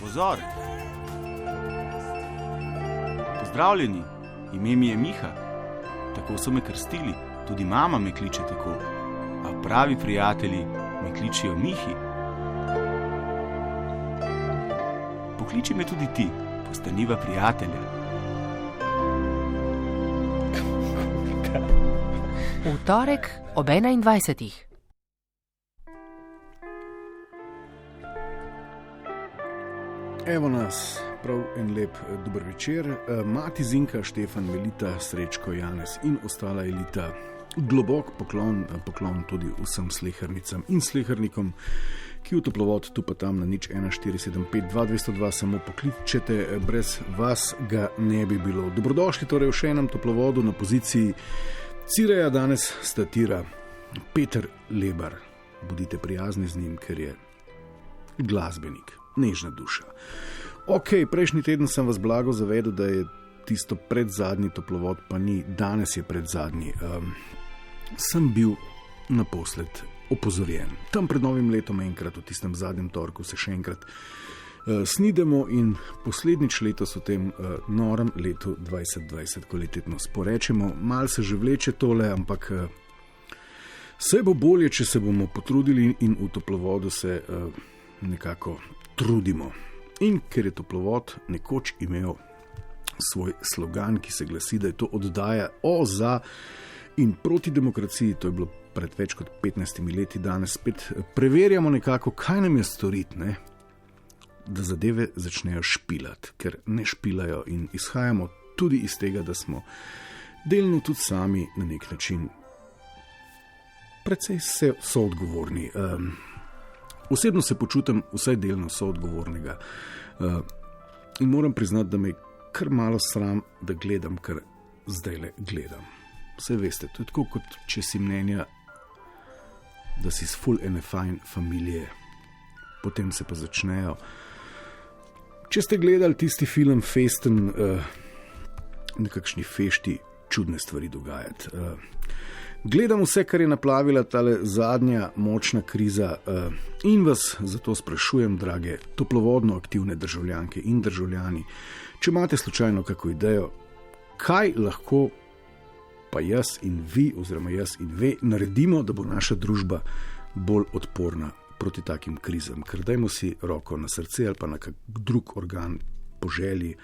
Pozor! Pozdravljeni, ime mi je Miha. Tako so me krstili, tudi mama me kliče tako. A pravi prijatelji me kličijo Mihi. Pokliči me tudi ti, postaniva prijatelja. V torek ob 21. Evo nas, prav en lep dober večer. Mati Zinka, Štefan, Melita, Srečko, Janez in ostala elita. Globok poklon tudi vsem slehernicam in slehernikom, ki v toplovod tu pa tam na 014752202 samo pokličete, brez vas ga ne bi bilo. Dobrodošli torej v še enem toplovodu na poziciji Cireja. Danes statira Peter Lebar. Bodite prijazni z njim, ker je glasbenik, nežna duša. Ok, prejšnji teden sem vas blago zavedel, da je tisto predzadnji toplovod, pa ni, danes je predzadnji. Sem bil naposled opozorjen. Tam pred novim letom enkrat, v tistem zadnjem torku se še enkrat snidemo in poslednjič letos v tem norem letu 2020 kvalitetno sporečemo. Mal se že vleče tole, ampak vse bo bolje, če se bomo potrudili in v toplovodu se nekako trudimo. In ker je toplovod nekoč imel svoj slogan, ki se glasi, da je to oddaja o, za in proti demokraciji, to je bilo pred več kot 15 leti, danes spet preverjamo nekako, kaj nam je storiti, ne? Da zadeve začnejo špilati, ker ne špilajo in izhajamo tudi iz tega, da smo delno tudi sami na nek način precej soodgovorni. Osebno se počutim vsaj delno soodgovornega in moram priznati, da me je kar malo sram, da gledam, kar zdajle gledam. Vse veste, to je tako, kot če si mnenja, da si s ful ene fajn familije, potem se pa začnejo. Če ste gledali tisti film Festen, nekakšni fešti čudne stvari dogajati. Gledam vse, kar je naplavila tale zadnja močna kriza in vas zato sprašujem, drage toplovodno aktivne državljanke in državljani, če imate slučajno kako idejo, kaj lahko pa jaz in vi, oziroma jaz in ve, naredimo, da bo naša družba bolj odporna proti takim krizam. Ker dajmo si roko na srce ali pa na kak drug organ po želji,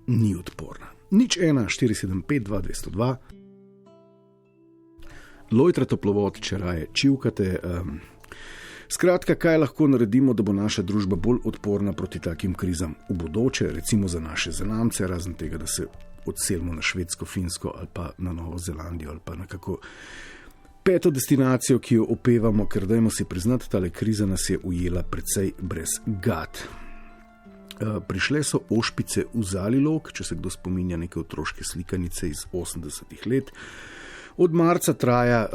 ni odporna. 014752202. Lojtra toplovod, če raje čivkate. Skratka, kaj lahko naredimo, da bo naša družba bolj odporna proti takim krizam v bodoče, recimo za naše zanamce, razen tega, da se odselimo na Švedsko, Finsko ali pa na Novo Zelandijo ali pa na kako peto destinacijo, ki jo opevamo, ker dajmo si priznati, tale kriza nas je ujela precej brez gat. Prišle so ošpice v Zalilog, če se kdo spominja neke otroške slikanice iz 80-ih let. Od marca traja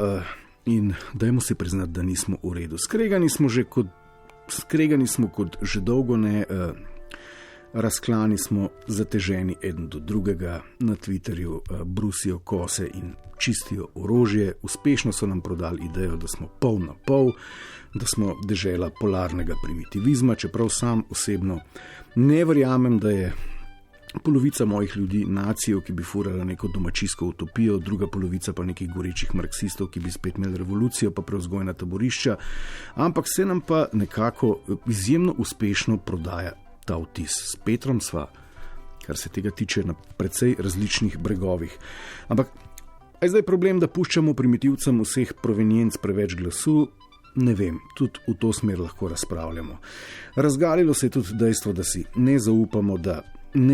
in dajmo si priznati, da nismo v redu. Skregani smo kot že dolgo ne, razklani smo, zateženi eden do drugega, na Twitterju brusijo kose in čistijo orožje. Uspešno so nam prodali idejo, da smo pol na pol, da smo dežela polarnega primitivizma, čeprav sam osebno ne verjamem, da je polovica mojih ljudi nacijev, ki bi furala neko domačijsko utopijo, druga polovica pa nekih gorečih marksistov, ki bi spet imeli revolucijo pa prevzgojna taborišča, ampak se nam pa nekako izjemno uspešno prodaja ta vtis. S Petrom sva, kar se tega tiče, na precej različnih bregovih. Ampak je zdaj problem, da puščamo primitivcem vseh provenienc preveč glasu? Ne vem, tudi v to smer lahko razpravljamo. Razgalilo se je tudi dejstvo, da si ne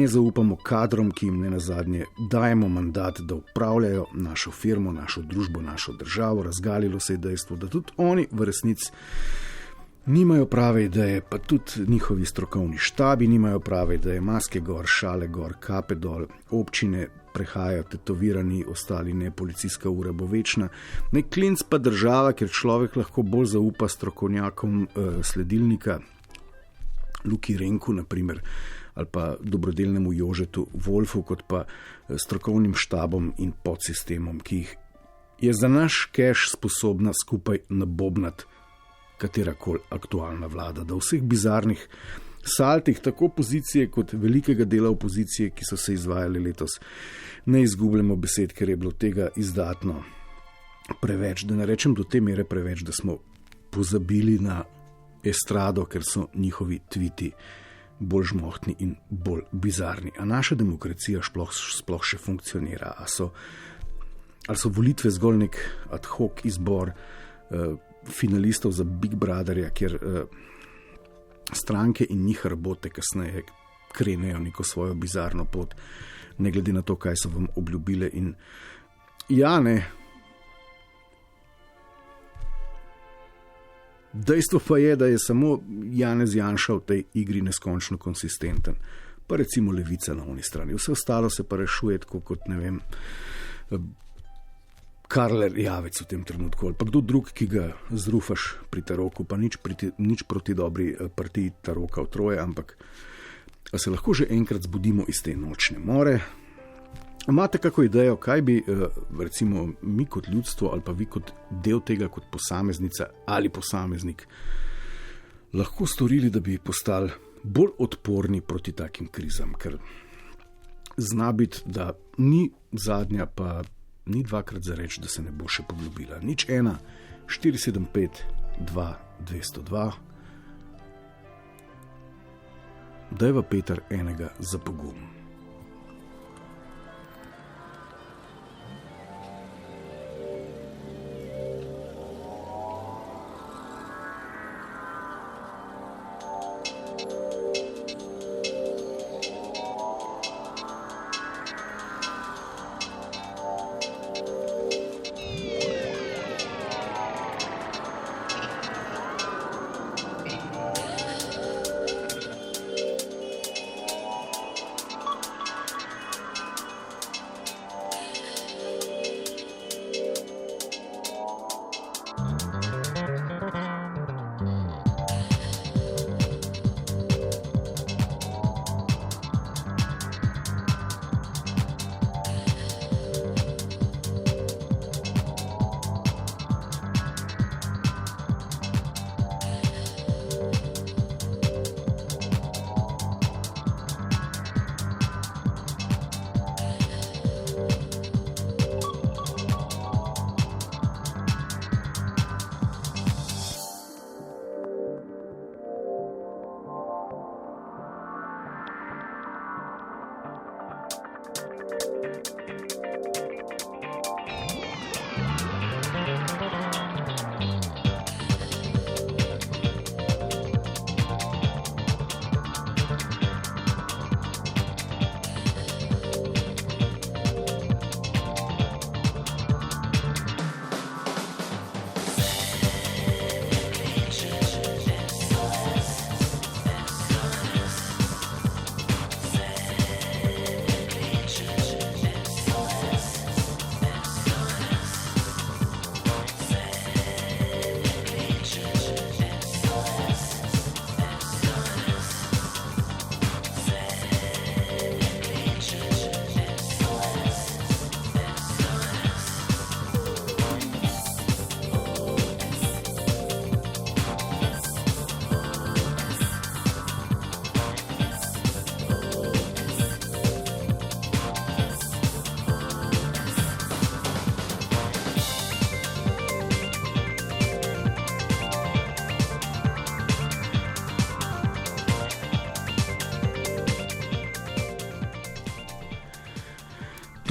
zaupamo kadrom, ki jim ne nazadnje dajemo mandat, da upravljajo našo firmo, našo družbo, našo državo. Razgalilo se je dejstvo, da tudi oni v resnici nimajo prave ideje, pa tudi njihovi strokovni štabi nimajo prave ideje. Maske gor, šale gor, kape dol, občine prehajajo tetovirani, ostali ne, policijska ura bo večna. Klinc pa država, ker človek lahko bolj zaupa strokovnjakom sledilnika, Luki Renku naprimer, ali pa dobrodelnemu Jožetu Wolfu, kot pa strokovnim štabom in podsistemom, ki jih je za naš keš sposobna skupaj nabobnati katerakoli aktualna vlada, da vseh bizarnih saltih, tako opozicije kot velikega dela opozicije, ki so se izvajali letos, ne izgubljamo besed, ker je bilo tega izdatno preveč, da ne rečem do te mere preveč, da smo pozabili na estrado, ker so njihovi tviti bolj žmohtni in bolj bizarni. A naša demokracija sploh še funkcionira? Ali so volitve zgolj nek ad hoc izbor finalistov za Big Brotherja, kjer stranke in njih rabote kasneje krenejo neko svojo bizarno pot, ne glede na to, kaj so vam obljubile. In ja, ne. Dejstvo pa je, da je samo Janez Janša v tej igri neskončno konsistenten. Pa recimo Levica na oni strani. Vse ostalo se pa rešuje tako kot, ne vem, Karl Erjavec v tem trenutku, ali pa kdo drug, ki ga zrufaš pri Taroku, pa nič proti dobri partiji Taroka v Troje, ampak se lahko že enkrat zbudimo iz te nočne more. Imate kako idejo, kaj bi recimo mi kot ljudstvo ali pa vi kot del tega, kot posameznica ali posameznik lahko storili, da bi postali bolj odporni proti takim krizam, ker zna biti, da ni zadnja, pa ni dvakrat za reč, da se ne bo še poglobila. 01 475 2202. Dajva Peter enega za pogum.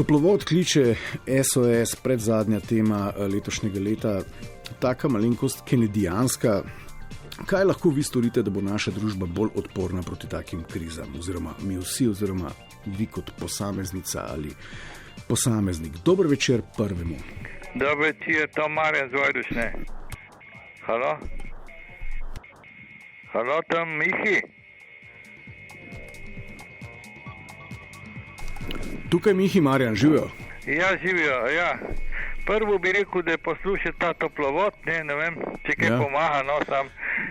Toplovod kliče SOS, predzadnja tema letošnjega leta, taka malenkost kenedijanska. Kaj lahko vi storite, da bo naša družba bolj odporna proti takim krizam, oziroma mi vsi, oziroma vi kot posameznica ali posameznik? Dober večer prvemu. Dober večer, to Marjan z Vojdušne. Halo? Halo, tam Mihi? Tukaj Mihi, Marjan, živijo. Ja, živijo, ja. Prvo bi rekel, da je poslušati ta toplovod, ne vem, če kaj pomaga, no, sam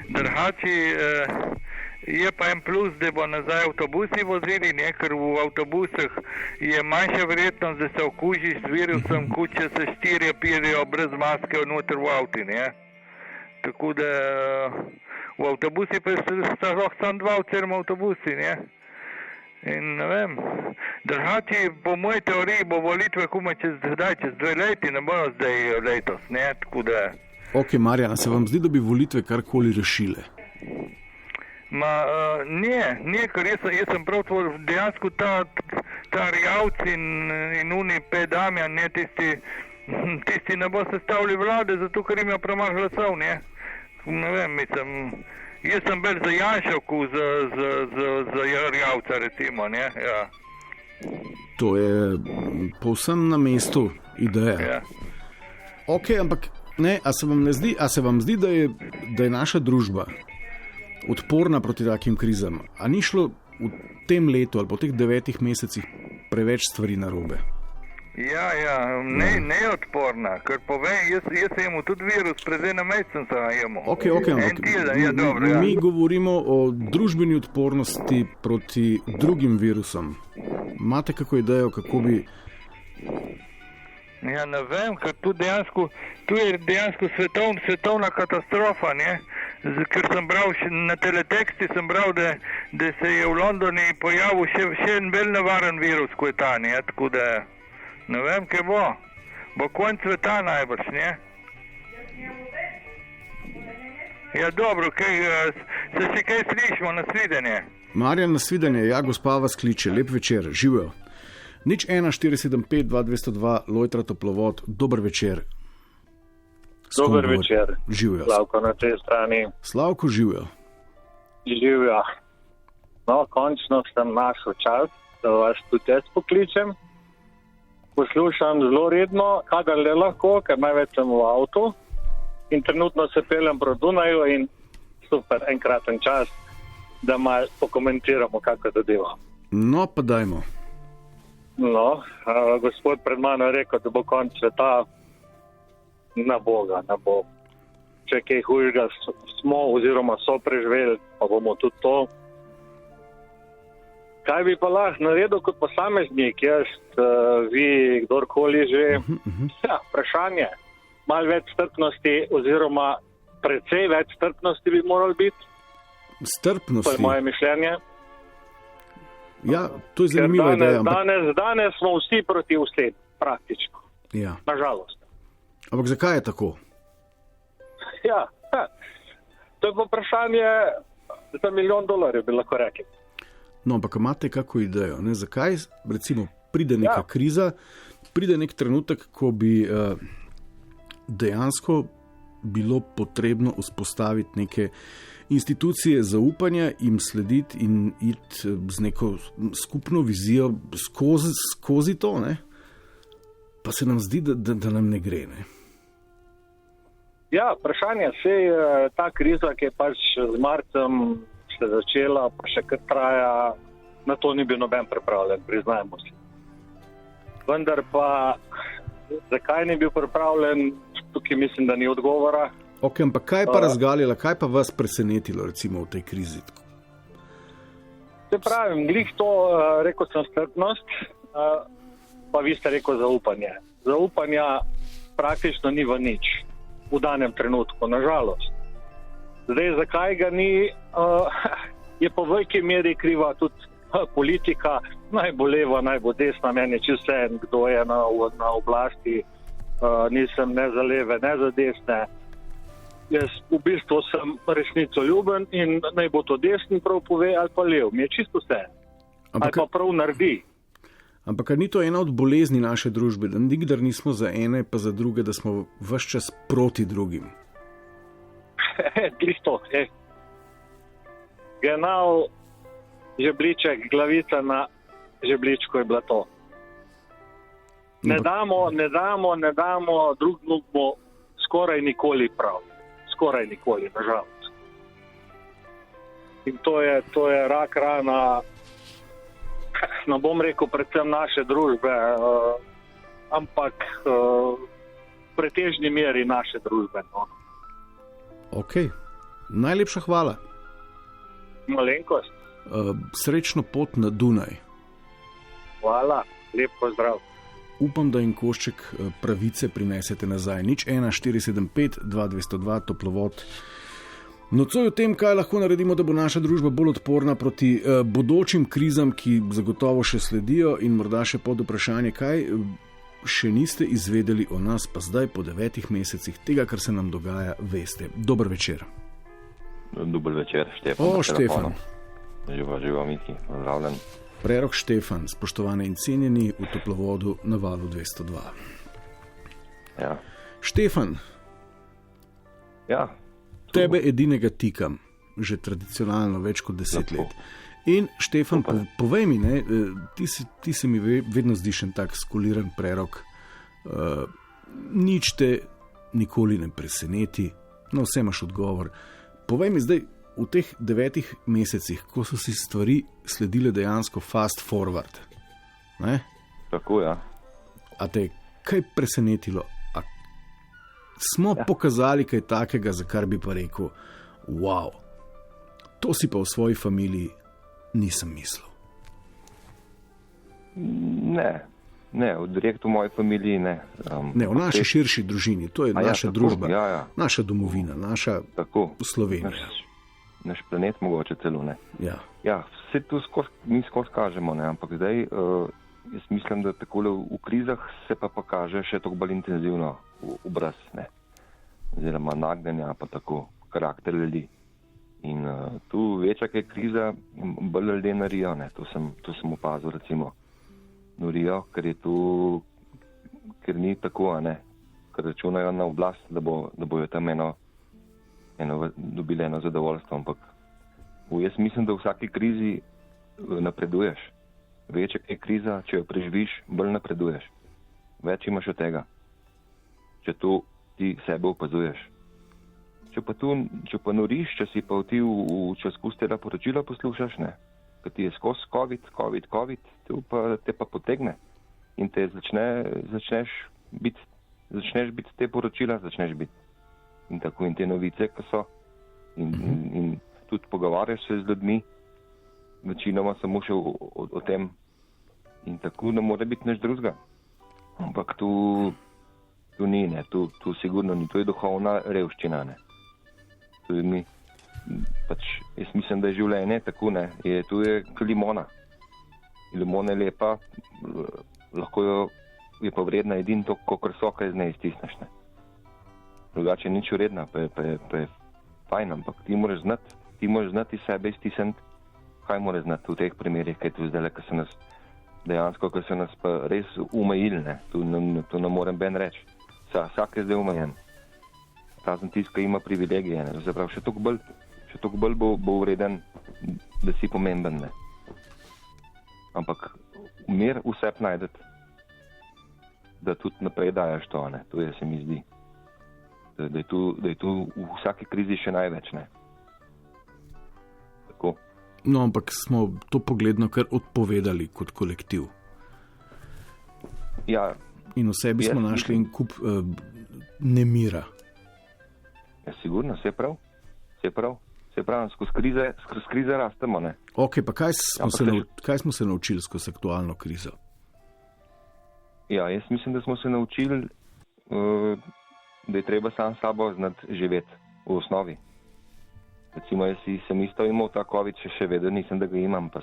drhači, je pa en plus, da bo nazaj avtobusi vozili, ne, ker v avtobusih je manjša verjetnost, da se okužiš z virusom, kot če se 4 pirijo brez maske vnotr v avti, ne. Tako da v avtobusi pa sta lahko samo 2 oziroma avtobusi, ne? In ne vem, drugače po moji teoriji bo volitve komaj čez 2 leti, ne bojo zdaj letos, ne? Tako da... Ok, Marjan, se vam zdi, da bi volitve karkoli rešile? Ne, ker jaz sem prav tvoj, dejansko ta Rjavc in Uni Pedamjan, ne, tisti ne bo sestavili vlade, zato ker ima premalo glasov, ne. Ne vem, mislim, jaz sem bolj za Janševku, za Rjavca, recimo, ne, ja. To je povsem na mestu ideja. Ja. Ok, ampak ne, a se vam zdi, da je naša družba odporna proti takim krizam? A ni šlo v tem letu ali po teh 9 mesecih preveč stvari narobe? Ja, ne odporna, ker povem, jaz sem imel tudi virus, pred 1 mesecem sem imel. Ok, ampak mi govorimo o družbeni odpornosti proti drugim virusom. Imate kako idejo, kako bi... Ja, ne vem, ker tu je dejansko svetovna katastrofa, ne? Ker sem bral na teleteksti, sem bral, da se je v Londoni pojavil še en bolj nevaren virus, kot je ta, ne? Tako da ne vem, kaj bo. Bo konec sveta najbrž, ne? Ja, dobro, se še kaj slišimo, nasvidenje. Marjan, nasvidenje, ja, gospa vas kliče, lep večer, živijo. 01475 2202 Lojtra Toplovod, dober večer. Dober večer. Živijo. Slavko na tej strani. Slavko, živijo. Živijo. No, končno sem našel čas, da vas tudi jaz pokličem. Poslušam zelo redno, kadar le lahko, ker največ sem v avtu in trenutno se peljem proti Dunaju in super, enkraten čas, da malo pokomentiramo, kako zadeva. No, pa dajmo. No, gospod pred mano je rekel, da bo konec sveta. Na Boga, ne bo. Če kaj hujšega smo oziroma so preživeli, pa bomo tudi to. Kaj bi pa lahko naredil kot posameznik, jaz, vi, kdorkoli že? Ja, vprašanje. Malo več strpnosti oziroma precej več strpnosti bi moral biti. Strpnosti? To je moje mišljenje. Ja, to je zanimiva ideja. Danes smo vsi proti vsem, praktično. Ja. Nažalost. Ampak zakaj je tako? Ja, to je vprašanje za $1 milijon, bi lahko rekli. No, ampak imate kako idejo, ne? Zakaj, recimo, pride neka kriza, pride nek trenutek, ko bi dejansko bilo potrebno vzpostaviti neke institucije zaupanja, jim slediti in iti z neko skupno vizijo skozi to, ne? Pa se nam zdi, da nam ne gre, ne? Ja, vprašanje, sej ta kriza, ki je pač z marcem se začela, pa še kar traja, na to ni bil noben pripravljen, priznajmo si. Vendar pa, zakaj ni bil pripravljen, tukaj mislim, da ni odgovora. Ok, ampak kaj pa razgalila, kaj pa vas presenetilo, recimo, v tej krizi? Se pravim, glih to, rekel sem strpnost, pa vi ste rekel zaupanje. Zaupanja praktično ni v nič, v danem trenutku, nažalost. Zdaj, zakaj ga ni, je po veliki meri kriva tudi politika, naj bo leva, naj bo desna, meni je čisto vseeno, kdo je na oblasti, nisem ne za leve, ne za desne. Jaz v bistvu sem resnico ljuben in naj bo to desni prav pove ali pa lev, mi je čisto vseeno. Ali pa prav naredi. Ampak ni to ena od bolezni naše družbe, da nikdar nismo za ene pa za druge, da smo ves čas proti drugim? Glisto, Genau, žebliček, glavica na žebličku je bila to. Ne damo drugemu skoraj nikoli prav. Skoraj nikoli, nažalost. In to je rak rana, ne bom rekel predvsem naše družbe, ampak v pretežni meri naše družbe. No. Ok, najlepša hvala. Malenkost. Srečno pot na Dunaj. Hvala, lep pozdrav. upam, da jim košček pravice prinesete nazaj. 01475-2202 toplovod. Nocoj o tem, kaj lahko naredimo, da bo naša družba bolj odporna proti bodočim krizam, ki zagotovo še sledijo, in morda še pod vprašanje, kaj še niste izvedeli o nas, pa zdaj po 9 mesecih tega, kar se nam dogaja, veste. Dober večer. Dober večer, Štefan. O, Štefan. Živa, Miki, pozdravljen. Prerok Štefan, spoštovane in cenjeni v toplovodu na valu 202. Ja. Štefan. Ja. Tebe edinega tikam, že tradicionalno več kot 10 let. In Štefan, povej mi, ne, ti se mi vedno zdiš en tak skoliran prerok, nič te nikoli ne preseneti, no vse imaš odgovor. Povej mi zdaj, v teh 9 mesecih, ko so si stvari sledile dejansko fast forward, ne? Tako, ja. A te je kaj presenetilo? A smo pokazali kaj takega, za kar bi pa rekel, wow, to si pa v svoji familiji nisem mislil. Ne, direkt v moji familiji ne. Ne, v naši širši družini, to je naša družba, naša domovina, naša Slovenija. Naš planet mogoče celo, ne. Ja, vse tu mi skozi kažemo, ne, ampak zdaj jaz mislim, da takole v krizah se pa kaže še toliko bolj intenzivno obraz, ne. Oziroma nagnjenja, pa tako karakter ljudi. In tu večja je kriza, bolj ljudje norijo, ne. To sem opazil, recimo. Norijo, ker ni tako, ne. Ker računajo na oblast, da bojo tam dobili eno zadovoljstvo, ampak jaz mislim, da v vsaki krizi napreduješ. Večja je kriza, če jo preživiš, bolj napreduješ. Več imaš od tega, če to ti sebe opazuješ. Če pa noriš, če si pa ti če skozi tega poročila poslušaš, ne, ker ti je skozi COVID, te pa potegne in te začneš biti te poročila, začneš biti. In tako in te novice, ki so, in tudi pogovarjaš se z ljudmi, večinoma samo še o tem, in tako ne more biti nič drugega. Ampak tu ni, ne, tu sigurno ni, tu je duhovna revščina, ne. Tu je jaz mislim, da je življenje tako, ne, tu je limona. Limona je lepa, lahko je pa vredna edin to, kakor soka iz ne iztisneš, ne. Drugače nič vredna, pa je fajn, ampak ti moraš znati sebe iztisniti, kaj moraš znati v teh primerih, kaj tu zdaj, ko se nas pa res umejili, ne, tu ne morem ben reči. Vsak je zdaj umejen. Razen tist, ki ima privilegije, ne, zaprav še toliko bolj bo vreden, da si pomemben, ne. Ampak mir vse najdete, da tudi naprej dajaš to, ne, to je, se mi zdi. Da je tu v vsaki krizi še največ, ne. Tako. No, ampak smo to pogledno kar odpovedali kot kolektiv. Ja. In v sebi smo našli en kup nemira. Ja, sigurno, vse prav. Skozi krize rastemo, ne. Ok, pa kaj smo se naučili skozi aktualno krizo? Ja, jaz mislim, da smo se naučili, da je treba sam sabo znati živeti v osnovi. Recimo, jaz sem isto imel ta COVID, še vedno nisem, da ga imam, pa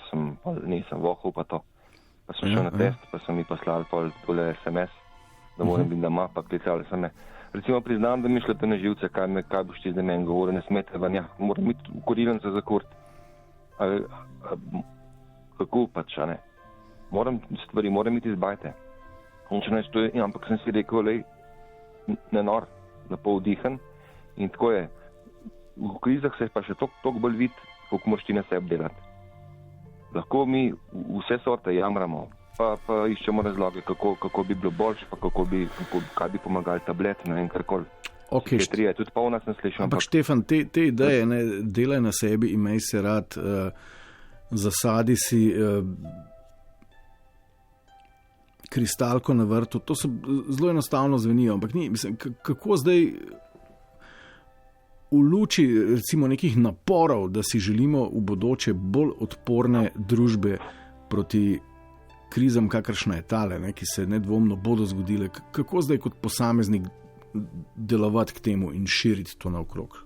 nisem vohal pa to. Pa sem šel na test, pa so mi poslali tole SMS, da moram biti doma, pa klicali so me. Recimo, priznam, da mi šlo to na živce, kaj boš ti zdaj meni govoril, ne smete ven, moram iti v kurilnico za kurt. Kako pač, a ne? Moram iti iz bajte. Ampak sem si rekel, ne nor, lepo vdihan, in tako je. V krizah se pa še toliko bolj vidi, koliko moraš ti na sebi delati. Lahko mi vse sorte jamramo, pa iščemo razloge, kako bi bilo boljše, pa kaj bi pomagali tablet, ne vem, karkoli. Okay, tudi pa v nas ne slišim. Ampak Štefan, te ideje, ne, delaj na sebi, imej se rad, zasadi si kristalko na vrtu, to se zelo enostavno zvenijo, ampak ni, mislim, kako zdaj v luči recimo nekih naporov, da si želimo v bodoče bolj odporne družbe proti krizam, kakršna je tale, ne, ki se nedvomno bodo zgodile, kako zdaj kot posameznik delovati k temu in širiti to naokrog?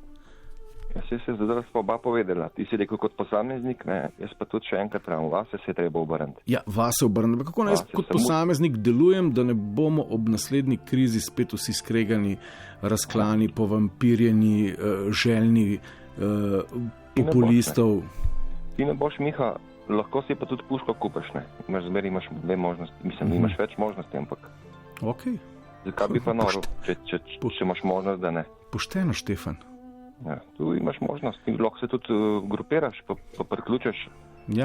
Jaz se zdaj smo oba povedala. Ti si rekel kot posameznik, ne? Jaz pa tudi še enkrat pravim, vase se je treba obrniti. Ja, vase obrniti. Kako naj jaz kot posameznik delujem, da ne bomo ob naslednji krizi spet vsi skregani, razklani, povampirjeni, željni populistov? Ti ne boš, Miha, lahko si pa tudi puško kupaš, ne? Imaš dve možnosti, mislim, imaš več možnosti, ampak... Ok. Zakaj bi pa noro, če imaš možnost, da ne? Pošteno, Štefan. Ja, tu imaš možnost, lahko se tudi grupiraš, pa priključaš,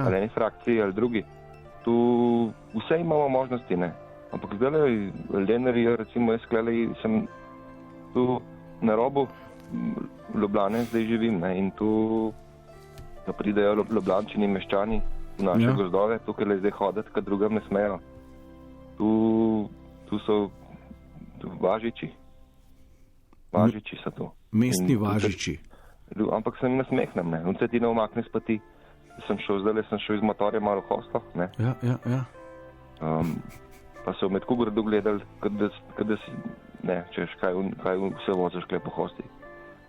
ali eni frakciji ali drugi. Tu vse imamo možnosti, ne. Ampak zdaj Lenarji, recimo jaz sem tu na robu Ljubljane, zdaj živim, ne, in tu pridejo Ljubljančani, meščani v naše gozdove, tukaj le zdaj hoditi, kad drugam ne smejo. Tu so važiči. Važiči so tu. Mestni važiči. Ampak se jim nasmehnem, ne. On se ti ne omakne s poti. Sem šel iz motorja malo v hostel, ne. Ja. Pa so med Kugradu gledali, kada si, ne, češ, kaj vse voziš kle po hosti.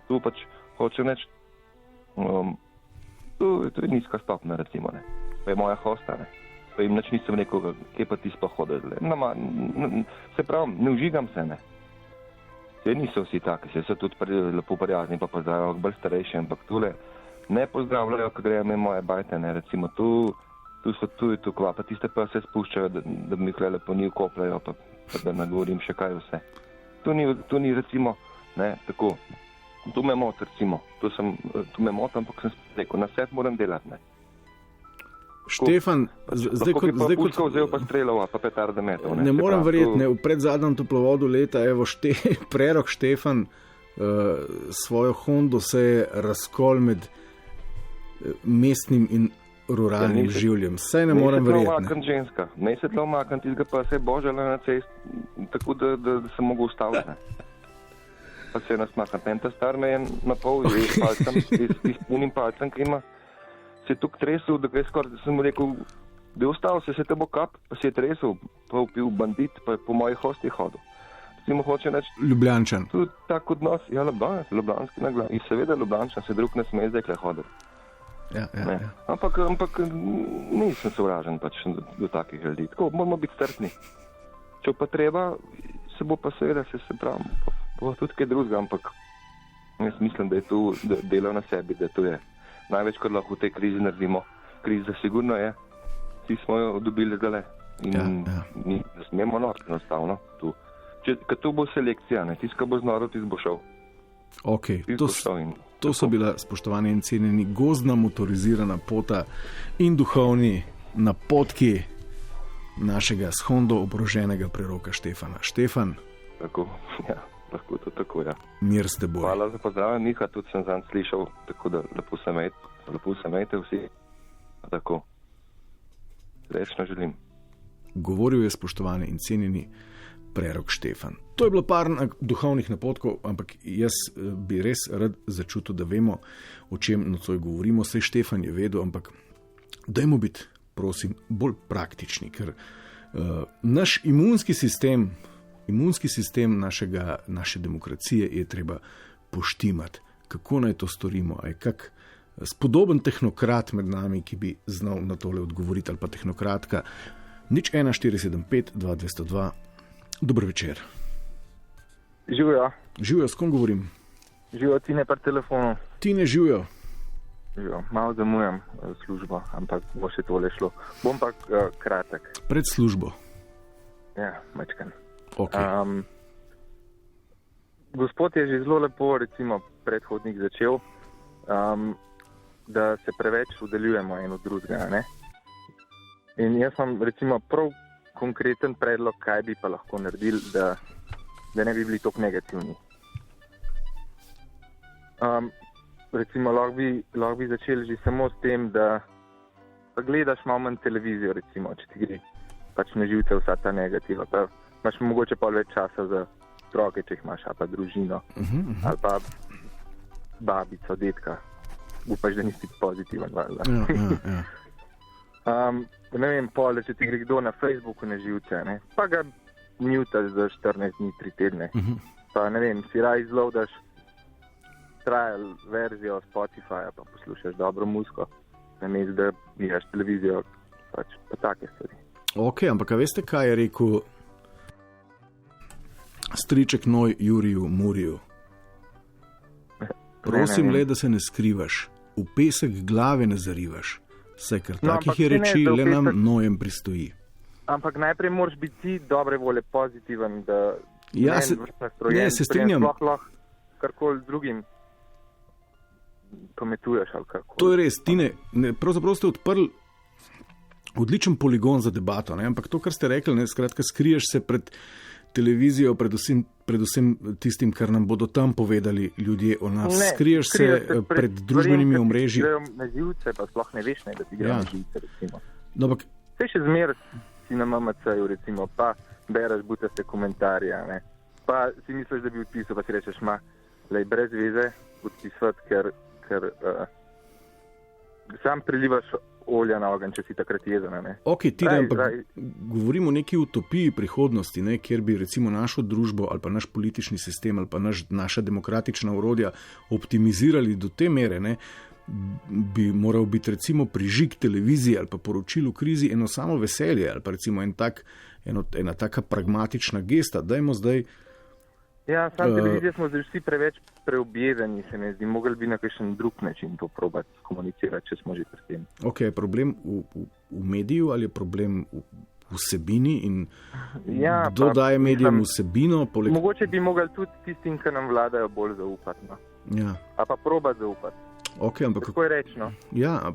Tu pač hočem reči, tu je nizka stopna, recimo, ne. Pa je moja hosta, ne. Pa jim nič nisem rekel, kje pa ti sploh hodil. Se pravi, ne užigam se, ne. Se niso vsi taki, se so tudi lepo prijazni, pa pozdravijo, bolj starejši, ampak tule ne pozdravljajo, ko grejo me moje bajte, ne, recimo tu je tu kva, pa tiste pa se spuščajo, da mi kle lepo ni ukopljajo, pa da ne govorim še kaj vse. Tu ni recimo, ne, tako, tu me mot, recimo, tu me mot, ampak sem rekel, na svet moram delati, ne. Štefan, zdaj kot vzel pa streljal, pa petarde metal. Ne morem verjeti, v predzadnjem toplovodu leta, evo prerok Štefan svojo Hondo se je razkol med mestnim in ruralnim življem. Saj ne morem verjeti. Ne se tlo omakam, tizga pa se je božala na cest, tako da se mogo ustaviti. Pa se je nasmakam. Ta star me je na pol iz punim palcem, ki ima. Se je tukaj tresel, da sem mu rekel, da je ostal, se te bo kap, pa se je tresel, pa upil bandit, pa je po mojih hosti hodil. Recimo hoče reči... Ljubljančan. Tu tak odnos, ja, Ljubljanski naglas. In seveda Ljubljančan, se drug ne sme zdaj kle hodil. Ja. Ampak nisem sovražen pač do takih ljudi. Tako, moramo biti strpni. Če pa treba, se bo pa seveda, se pravi, bo tudi kaj drugega, ampak jaz mislim, da je tu delo na sebi, da to je največ, kar lahko v tej krizi naredimo. Kriza sigurno je, vsi smo jo dobili zdaj in ne smemo noriti enostavno tu. Ker to bo selekcija, ne, tiska bo znoro, tis bo šel. Ok, to so bila, spoštovani in cenjeni, gozdna motorizirana pota in duhovni napotki našega s Hondo oboroženega preroka Štefana. Štefan? Tako, ja. Lahko to tako, ja. Mir s teboj. Hvala za pozdrav, Miha, tudi sem zanj slišal, tako da lepo se imejte vsi. Tako, srečno želim. Govoril je spoštovani in cenjeni prerok Štefan. To je bilo par duhovnih napotkov, ampak jaz bi res rad začutil, da vemo, o čem nocoj govorimo. Saj Štefan je vedel, ampak dajmo biti, prosim, bolj praktični, ker naš imunski sistem naše demokracije je treba poštimati. Kako naj to storimo? Je kak spodoben tehnokrat med nami, ki bi znal na tole odgovoriti, ali pa tehnokratka? 01475 2202. Dober večer. Živijo. Živijo, s kom govorim? Živijo, Tine pa telefonu. Tine, živijo. Živijo, malo zamujam službo, ampak bo še tole šlo. Bom pa kratek. Pred službo? Ja, mačkan. Okay. Gospod je že zelo lepo, recimo, predhodnik začel, da se preveč udaljujemo en od drugega, ne? In jaz imam, recimo, prav konkreten predlog, kaj bi pa lahko naredili, da ne bi bili tako negativni. Recimo, lahko bi začeli že samo s tem, da gledaš malo manj televizijo, recimo, če ti gre pač na živce vsa ta negativa, pa imaš mogoče pa več časa za otroke, če jih imaš, ali pa družino, ali pa babico, detka. Upaš, da nisi pozitiven. Ja. Ne vem, pol, če ti gre kdo na Facebooku na živce, ne? Pa ga mutaš za 14 dni, 3 tedne. Pa ne vem, si raj izloadaš trial verzijo Spotifyja, pa poslušaš dobro muziko, namesto da gledaš televizijo, pač pa take stvari. Ok, ampak a veste, kaj je rekel striček Noj Juriju Muriju? Prosim le, da se ne skrivaš, v pesek glave ne zarivaš, saj ker takih je reči le nam nojem pristoji. Ampak najprej moraš biti ti dobre volje pozitiven, da se strinjam. Sploh lahko karkoli drugim pametuješ ali karkoli. To je res, Tine, pravzaprav ste odprli odličen poligon za debato, ne? Ampak to, kar ste rekli, ne, skratka, skriješ se pred televizijo, predvsem tistim, kar nam bodo tam povedali ljudje o nas. Skriješ se pred družbenimi omrežji. Na živce, pa sploh ne veš, da ti gre na živce, recimo. No, ampak se še zmer si na MMC-ju, recimo, pa bereš butaste komentarje, ne? Pa si misliš, da bi odpisal, pa si rečeš, lej, brez veze odpisati, ker sam prilivaš olja na ogenj, če si takrat jezen, ne? Ok, ampak govorimo o neki utopiji prihodnosti, ne, kjer bi recimo našo družbo ali pa naš politični sistem ali pa naša demokratična orodja optimizirali do te mere, ne, bi moral biti recimo prižig televizije ali pa poročil v krizi eno samo veselje ali pa recimo ena taka pragmatična gesta. Dajmo zdaj. Ja, sam televizije smo zdaj vsi preveč preobjedeni, se mi zdi, mogli bi na kakšen drug način to probati komunicirati, če smo že pri tem. Ok, je problem v mediju ali je problem v vsebini in kdo daje medijem vsebino? Mogoče bi mogli tudi tistim, ki nam vladajo, bolj zaupati. No? Ja. A pa probati zaupati. Okay, ampak kako je rečno? Ja,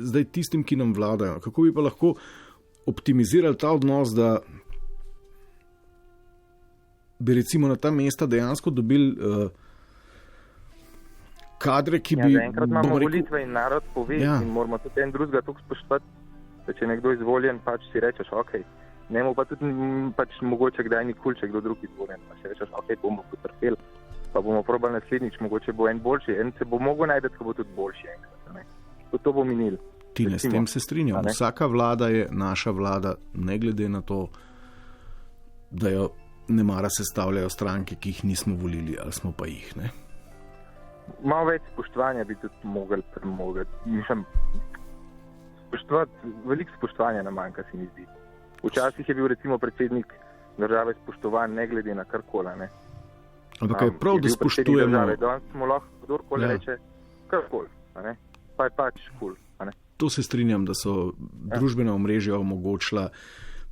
zdaj tistim, ki nam vladajo, kako bi pa lahko optimizirali ta odnos, da bi recimo na ta mesta dejansko dobili kadre, ki bi... Enkrat imamo volitve in narod pove in moramo tudi en drugega tukaj spoštovati, da če je nekdo izvoljen, pač si rečeš, ok, nemo pa tudi pač mogoče kdaj nikoli, če kdo drug izvoljen, pa si rečeš, ok, bomo potrpeli, pa bomo probali naslednjič, mogoče bo en boljši, en se bo mogel najdeti, ko bo tudi boljši enkrat, ne? To bo minil. Tine, s tem se strinjam. Vsaka vlada je naša vlada, ne glede na to, da jo nemara sestavljajo stranke, ki jih nismo volili, ali smo pa jih, ne? Malo več spoštovanja bi tudi mogli premogati. Mislim, veliko spoštovanja nam manjka, se mi zdi. Včasih je bil recimo predsednik države spoštovan, ne glede na karkoli, ne? Ampak je prav, da spoštujemo. Danes smo lahko kdorkoli reče karkoli, ne? Pa je pač kul, ne? To se strinjam, da so družbena omrežja omogočila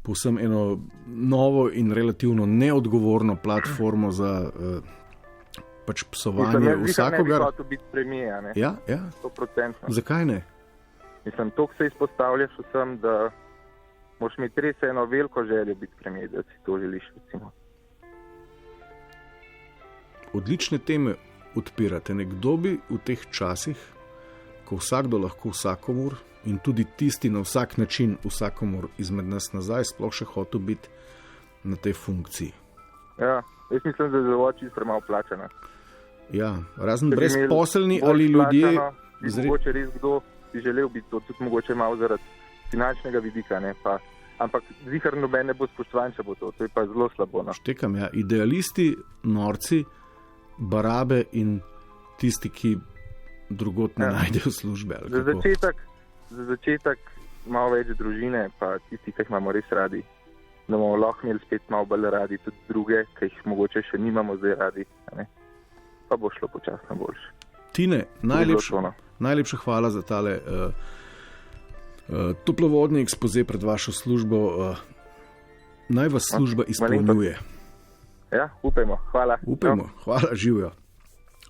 povsem eno novo in relativno neodgovorno platformo za pač psovanje vsakogar. Mislim, ne bi hotel biti premijer, ne? Ja. 100%. Zakaj ne? Mislim, toliko se izpostavljaš vsem, da moraš imeti res eno veliko željo biti premijer, da si to želiš, recimo. Odlične teme odpirate. Nekdo bi v teh časih, ko vsakdo lahko vsakomur in tudi tisti na vsak način vsakomur izmed nas nazaj, sploh še hotel biti na tej funkciji. Ja, jaz mislim, da je zelo čisto premalo plačana. Ja, razen brezposelni ali ljudje... Mogoče res kdo bi želel biti to, tudi mogoče malo zaradi finančnega vidika, ne, pa... Ampak zihar noben ne bo spoštovan, če bo to je pa zelo slabo. No. Štekam, ja. Idealisti, norci, barabe in tisti, ki drugot ne najdejo službe. Za začetek malo več družine, pa tisti, ki jih imamo res radi, da bomo lahko imeli spet malo bolj radi tudi druge, ki jih mogoče še nimamo zdaj radi, ne? Pa bo šlo počasno boljše. Tine, najlepša hvala za tale toplovodni ekspoze pred vašo službo. Naj vas služba izpolnjuje. Ja, upajmo, hvala. Upajmo, hvala, živijo.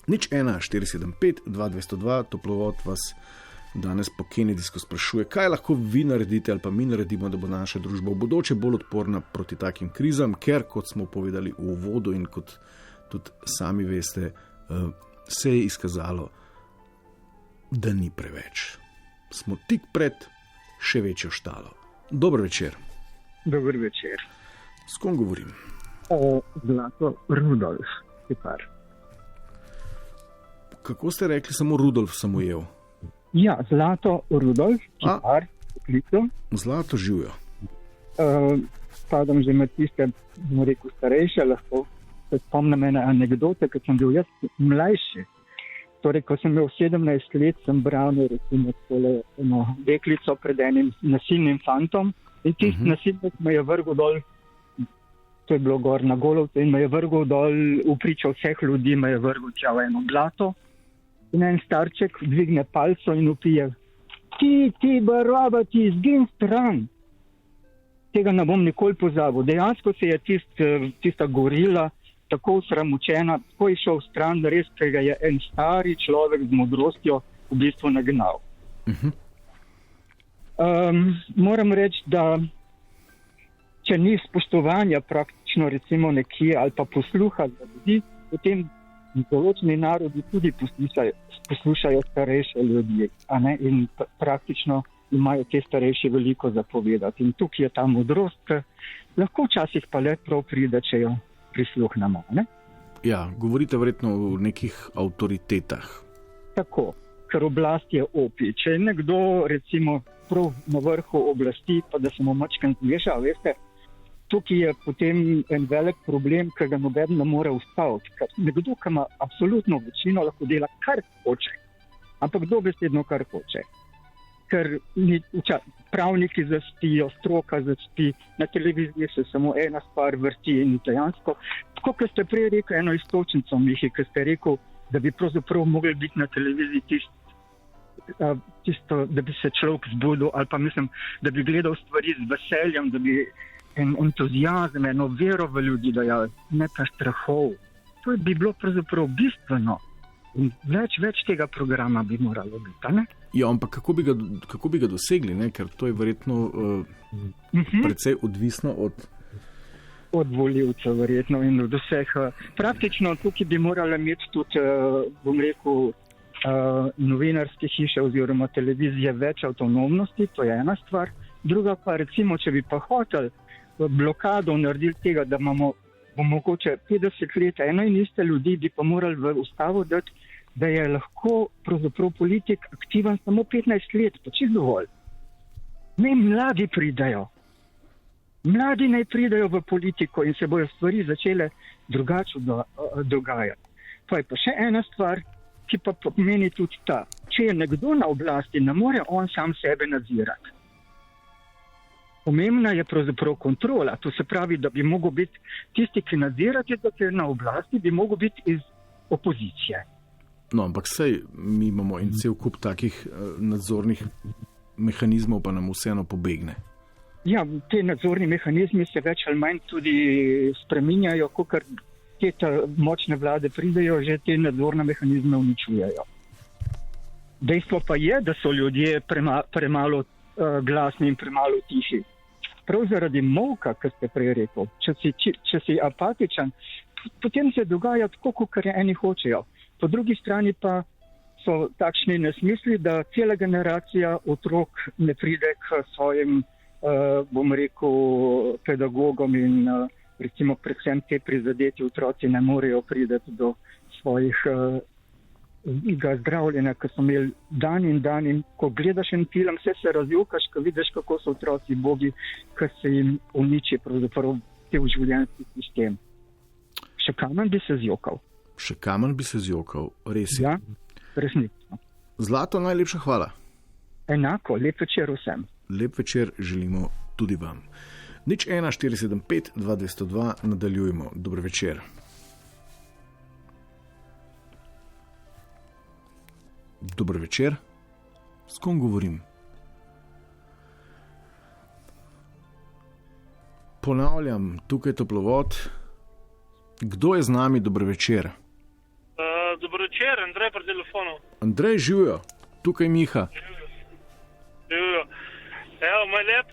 01475-2202, toplovod vas danes po Kennedysko sprašuje, kaj lahko vi naredite ali pa mi naredimo, da bo naša družba v bodoče bolj odporna proti takim krizam, ker, kot smo povedali v uvodu in kot tudi sami veste, se je izkazalo, da ni preveč. Smo tik pred še večjo štalo. Dober večer. Dober večer. S kom govorim? Zlato Rudolf, Kipar. Kako ste rekli, samo Rudolf sem ujel? Ja, Zlato Rudolf, Kipar, poklical. Zlato živijo. Spadam že med tiste, bomo rekel, starejše, lahko se spomnim ene anekdote, ko sem bil jaz mlajši. Torej, ko sem imel 17 let, sem branil recimo eno deklico pred enim nasilnim fantom in tisti nasilnik me je vrgel dol, to je bilo gor na Golovcu, in me je vrgel dol v pričo vseh ljudi, me je vrgel tja v eno blato in en starček dvigne palco in vpije: Ti, baraba, ti izgin stran. Tega ne bom nikoli pozabil. Dejansko se je tista gorila tako sramučena, tako je šel stran, res, ker ga je en stari človek z modrostjo v bistvu nagnal. Moram reči, da če ni spoštovanja praktično recimo nekje ali pa posluha za ljudi, potem določeni narodi tudi poslušajo starejše ljudi, a ne? In praktično imajo te starejši veliko zapovedati. In tukaj je ta modrost, ki lahko včasih pa le prav pride, če jo prisluhnemo. Ne? Ja, govorite verjetno o nekih avtoritetah. Tako, ker oblast je opij. Če je nekdo recimo prav na vrhu oblasti, pa da se mu mačken zmeša, veste, tukaj je potem en velik problem, ker ga noben ne more ustaviti. Ker nekdo, ki ima absolutno večino, lahko dela kar hoče. Ampak dobesedno kar hoče. Ker pravniki zaspijo, stroka zaspi, na televiziji se samo ena stvar vrti in dejansko. Tako, kot ste prej rekel, eno istočnico, Mihi, ki ste rekel, da bi pravzaprav mogli biti na televiziji tisto, da bi se človek zbudil, ali pa mislim, da bi gledal stvari z veseljem, da bi en entuzijazem, eno vero v ljudi dajal, ne pa strahov. To bi bilo pravzaprav bistveno. In več tega programa bi moralo biti, ne? Ja, ampak kako bi ga dosegli, ne? Ker to je verjetno precej odvisno od volivcev verjetno in od vseh. Praktično tukaj bi morali imeti tudi, bom rekel, novinarske hiše oziroma televizije več avtonomnosti, to je ena stvar. Druga pa recimo, če bi pa hoteli blokado narediti tega, da imamo mogoče 50 let eno in iste ljudi, bi pa morali v ustavo dati, da je lahko pravzaprav politik aktiven samo 15 let, pa čisto dovolj. Ne, mladi pridajo. Mladi naj pridajo v politiko in se bojo stvari začele drugače dogajati. To je pa še ena stvar, ki pa pomeni tudi ta. Če je nekdo na oblasti, ne more on sam sebe nadzirati. Pomembna je pravzaprav kontrola. To se pravi, da bi mogel biti tisti, ki nadzirate, da je na oblasti, bi mogel biti iz opozicije. No, ampak sej mi imamo in cel kup takih nadzornih mehanizmov, pa nam vseeno pobegne. Ja, te nadzorni mehanizmi se več ali manj tudi spreminjajo, kakor te močne vlade pridejo, že te nadzorne mehanizme uničujejo. Dejstvo pa je, da so ljudje premalo glasni in premalo tiši. Prav zaradi molka, kar ste prej rekel, če si apatičen, potem se dogaja tako, kot eni hočejo. Po drugi strani pa so takšni nesmisli, da cela generacija otrok ne pride k svojim, bom rekel, pedagogom in recimo predvsem te prizadeti otroci ne morejo priti do svojih zdravljenja, ko so imeli dan in ko gledaš en film, vse se razjokaš, ko vidiš, kako so otroci bogi, ko se jim uniči pravzaprav cel življenjski sistem. Še kamen bi se zjokal. Še kamen bi se zjokal, res je. Ja, resnično. Zlato, najlepša hvala. Enako, lep večer vsem. Lep večer želimo tudi vam. 01475 2202, nadaljujemo. Dober večer. Dober večer. S kom govorim? Ponavljam, tukaj toplovod. Kdo je z nami? Dober večer. Dober večer, Andrej pri telefonu. Andrej, živijo. Tukaj Miha. Živijo. Evo, moj lep,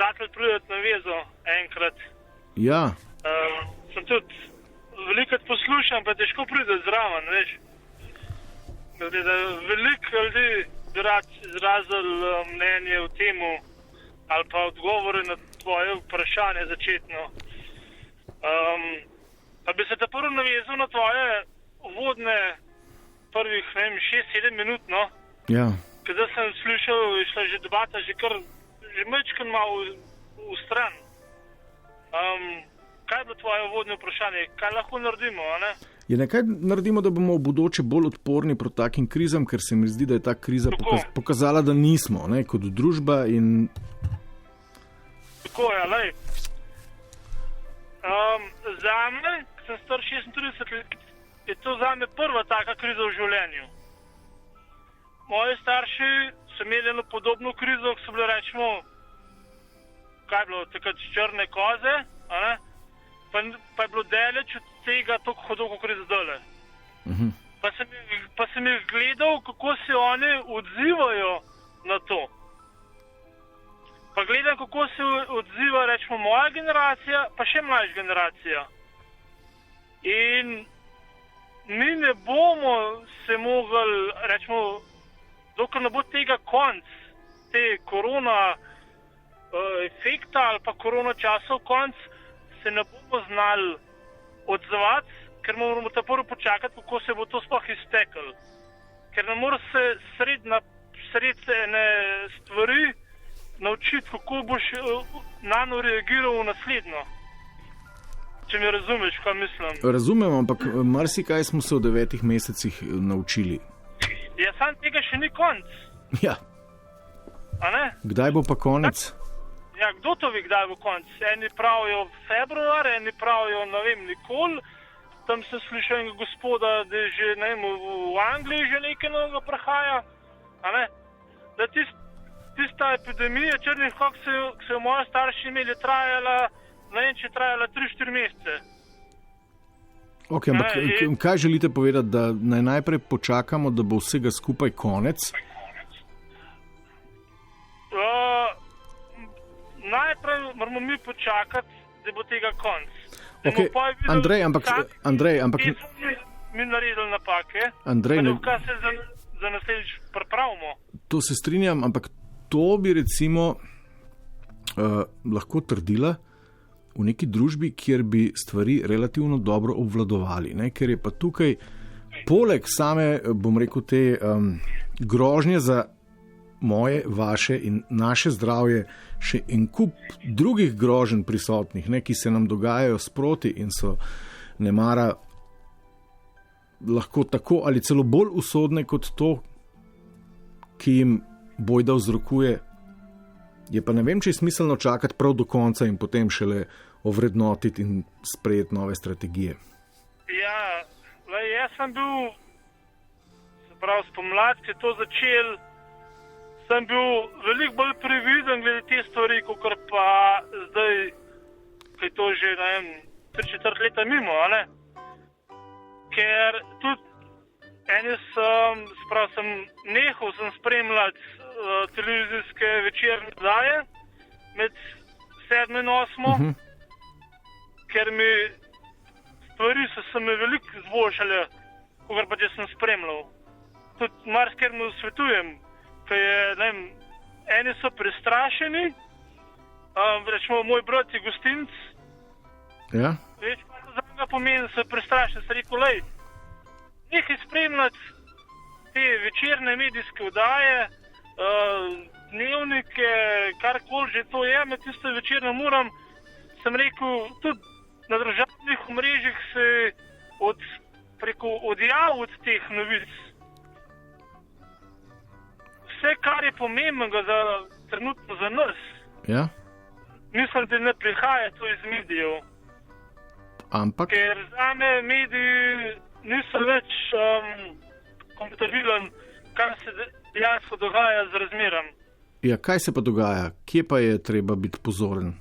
rad li prideti na vezo enkrat. Ja. Sem tudi veliko poslušam, pa težko prideti zraven, veš. Veliko ljudi bi rad izrazil mnenje v temu ali pa odgovore na tvoje vprašanje začetno. Pa bi se te prvo navezal na tvoje uvodne prvih, 6-7 minut, no? Ja. Zdaj sem slišal, je šla že debata, že majčkeno malo v stran. Kaj je bilo tvoje uvodno vprašanje? Kaj lahko naredimo, a ne? Kaj naredimo, da bomo v bodoče bolj odporni proti takim krizam, ker se mi zdi, da je ta kriza pokazala, da nismo, ne, kot družba in... Tako je, lej. Zame, ki sem star 36 let, je to zame prva taka kriza v življenju. Moji starši so imeli eno podobno krizo, ko so bile, rečemo, kaj je bilo, takrat črne koze, a ne? Pa je bilo daleč od tega toliko hodov, kot je zdajle. Pa sem jih gledal, kako se oni odzivajo na to. Pa gledam, kako se odziva, rečemo, moja generacija, pa še mlajša generacija. In mi ne bomo se mogli, rečemo, dokler ne bo tega konc, te korona efekta ali pa korona časov konc, se ne bomo znali odzvati, ker moramo ta prvo počakati, kako se bo to sploh izteklo. Ker ne more se sred ene stvari naučiti, kako boš nano reagiral v naslednjo. Če mi razumeš, kaj mislim. Razumem, ampak marsikaj smo se v 9 mesecih naučili. Ja, sam tega še ni konc. Ja. A ne? Kdaj bo pa konec? Ja, kdo to ve, kdaj bo konec? Eni pravijo februar, eni pravijo, ne vem, nikoli. Tam sem slišal enega gospoda, da je že, ne vem, v Angliji že nekaj novega prihaja. A ne? Da tista epidemija črnih kok, ki so jo moji starši imeli, trajala, ne vem, če trajala 3-4 mesece. Ok, ampak kaj želite povedati, da naj najprej počakamo, da bo vsega skupaj konec? Najprej moramo mi počakati, da bo tega konc. Ok, Andrej, ampak... Mi naredili napake, Andrej, kaj se za naslednjič pripravimo. To se strinjam, ampak to bi recimo lahko trdila v neki družbi, kjer bi stvari relativno dobro obvladovali, ne? Ker je pa tukaj poleg same, bom rekel, te grožnje za moje, vaše in naše zdravje še en kup drugih groženj prisotnih, ne, ki se nam dogajajo sproti in so nemara lahko tako ali celo bolj usodne kot to, ki jim bojda vzrokuje. Je pa ne vem, če je smiselno čakati prav do konca in potem šele ovrednotiti in sprejeti nove strategije. Ja, jaz sem bil, se pravi, spomladi, ki je to začel, sem bil veliko bolj previden glede te stvari, kot pa zdaj, ki je to že, ne vem, 3-4 leta mimo, a ne? Ker tudi sem nehal spremljati televizijske večerne oddaje med 7 in 8, ker mi stvari so se mi veliko izboljšale, kot pa če sem spremljal. Tudi marsikaj mu svetujem, ker je, ne vem, eni so prestrašeni, rečemo, moj brat je gostinc, ja? Več pa to za njega pomeni, so prestrašeni, se rekel, lej, nekaj spremljati te večerne medijske oddaje, dnevnike, karkoli že to je, med tiste večerne moram, sem rekel, tudi na družabnih omrežjih se odjavil od teh novic. Vse, kar je pomembnega trenutno za nas, ja? Mislim, da ne prihaja to iz medijev. Ampak? Ker zame mediji niso več kompatibilen, kar se dejansko dogaja z razmeram. Ja, kaj se pa dogaja? Kje pa je treba biti pozoren?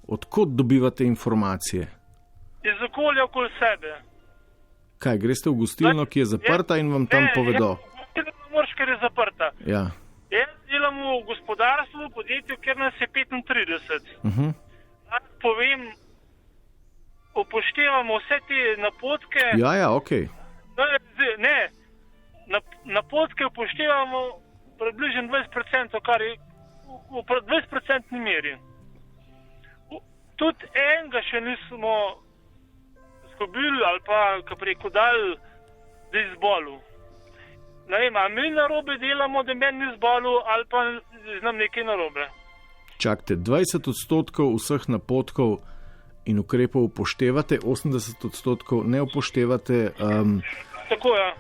Odkot dobivate informacije? Iz okolja okoli sebe. Kaj, greste v gostilno, ki je zaprta in vam tam povedo? Ne moreš, ker je zaprta. Ja. Jaz delam v gospodarstvu, v podjetju, kjer nas je 35. Povem, upoštevamo vse te napotke. Ja, okej. Ne, napotke upoštevamo približno 20%, kar je v 20% meri. Tudi enega še nismo izgubili ali pa, kako rekel, dali, da je izbolil. ne vem, a mi narobe delamo, da meni ni zbolel, ali pa z nam nekaj narobe. Čakajte, 20% vseh napotkov in ukrepov upoštevate, 80% ne upoštevate. Tako je.